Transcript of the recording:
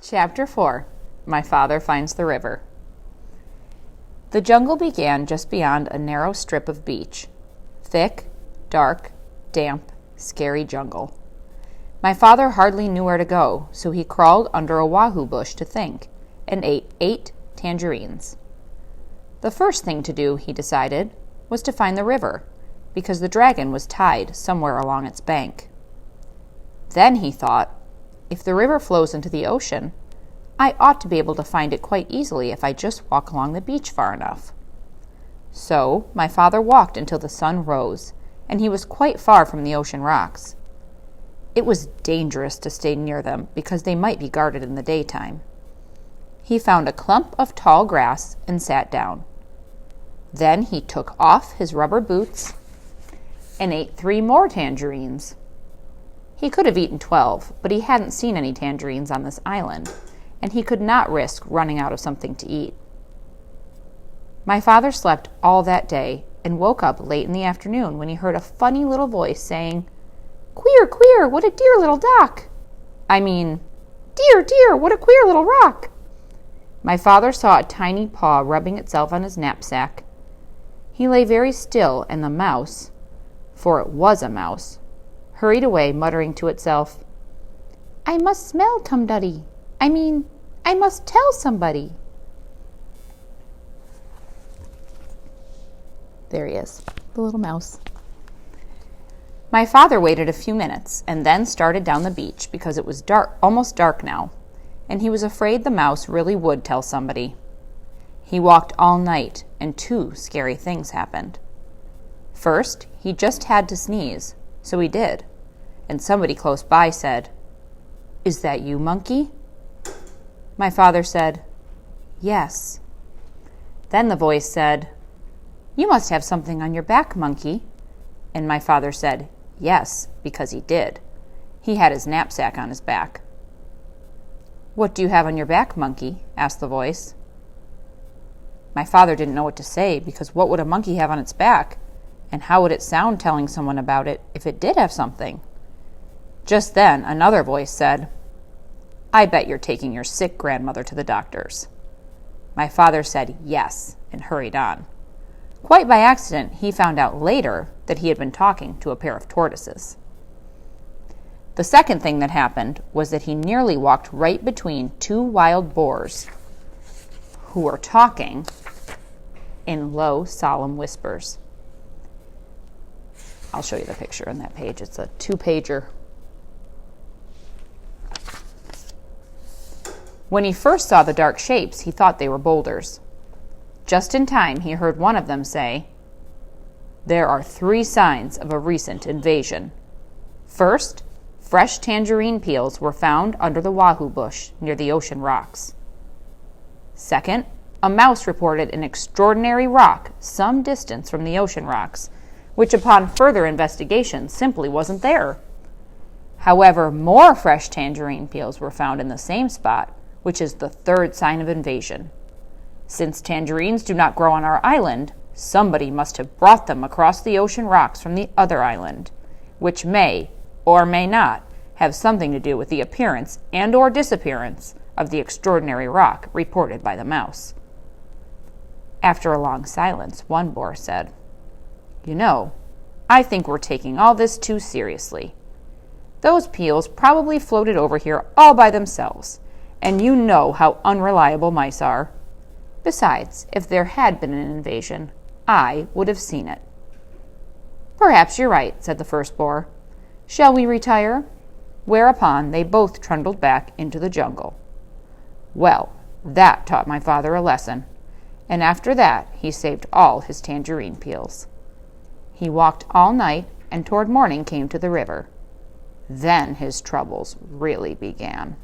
Chapter 4. My Father Finds the River. The jungle began just beyond a narrow strip of beach. Thick, dark, damp, scary jungle. My father hardly knew where to go, so he crawled under a wahoo bush to think, and ate 8 tangerines. The first thing to do, he decided, was to find the river, because the dragon was tied somewhere along its bank. Then he thought, if the river flows into the ocean, I ought to be able to find it quite easily if I just walk along the beach far enough. So my father walked until the sun rose, and he was quite far from the ocean rocks. It was dangerous to stay near them because they might be guarded in the daytime. He found a clump of tall grass and sat down. Then he took off his rubber boots and ate 3 more tangerines. He could have eaten 12, but he hadn't seen any tangerines on this island, and he could not risk running out of something to eat. My father slept all that day and woke up late in the afternoon when he heard a funny little voice saying, "Queer, queer, what a dear little dock! Dear, dear, what a queer little rock!" My father saw a tiny paw rubbing itself on his knapsack. He lay very still, and the mouse, for it was a mouse, hurried away, muttering to itself, "I must smell Tumduddy. I must tell somebody." There he is, the little mouse. My father waited a few minutes and then started down the beach because it was almost dark now, and he was afraid the mouse really would tell somebody. He walked all night, and 2 scary things happened. First, he just had to sneeze, so he did, and somebody close by said, "Is that you, monkey?" My father said, "Yes." Then the voice said, "You must have something on your back, monkey." And my father said, "Yes," because he did. He had his knapsack on his back. "What do you have on your back, monkey?" asked the voice. My father didn't know what to say, because what would a monkey have on its back? And how would it sound telling someone about it if it did have something? Just then, another voice said, "I bet you're taking your sick grandmother to the doctor's." My father said yes and hurried on. Quite by accident, he found out later that he had been talking to a pair of tortoises. The second thing that happened was that he nearly walked right between 2 wild boars who were talking in low, solemn whispers. I'll show you the picture on that page. It's a 2-pager. When he first saw the dark shapes, he thought they were boulders. Just in time, he heard one of them say, "There are 3 signs of a recent invasion. First, fresh tangerine peels were found under the wahoo bush near the ocean rocks. Second, a mouse reported an extraordinary rock some distance from the ocean rocks, which upon further investigation simply wasn't there. However, more fresh tangerine peels were found in the same spot, which is the 3rd sign of invasion. Since tangerines do not grow on our island, somebody must have brought them across the ocean rocks from the other island, which may, or may not, have something to do with the appearance and or disappearance of the extraordinary rock reported by the mouse." After a long silence, one boar said, "You know, I think we're taking all this too seriously. Those peels probably floated over here all by themselves, and you know how unreliable mice are. Besides, if there had been an invasion, I would have seen it." "Perhaps you're right," said the first boar. "Shall we retire?" Whereupon they both trundled back into the jungle. Well, that taught my father a lesson, and after that he saved all his tangerine peels. He walked all night, and toward morning came to the river. Then his troubles really began.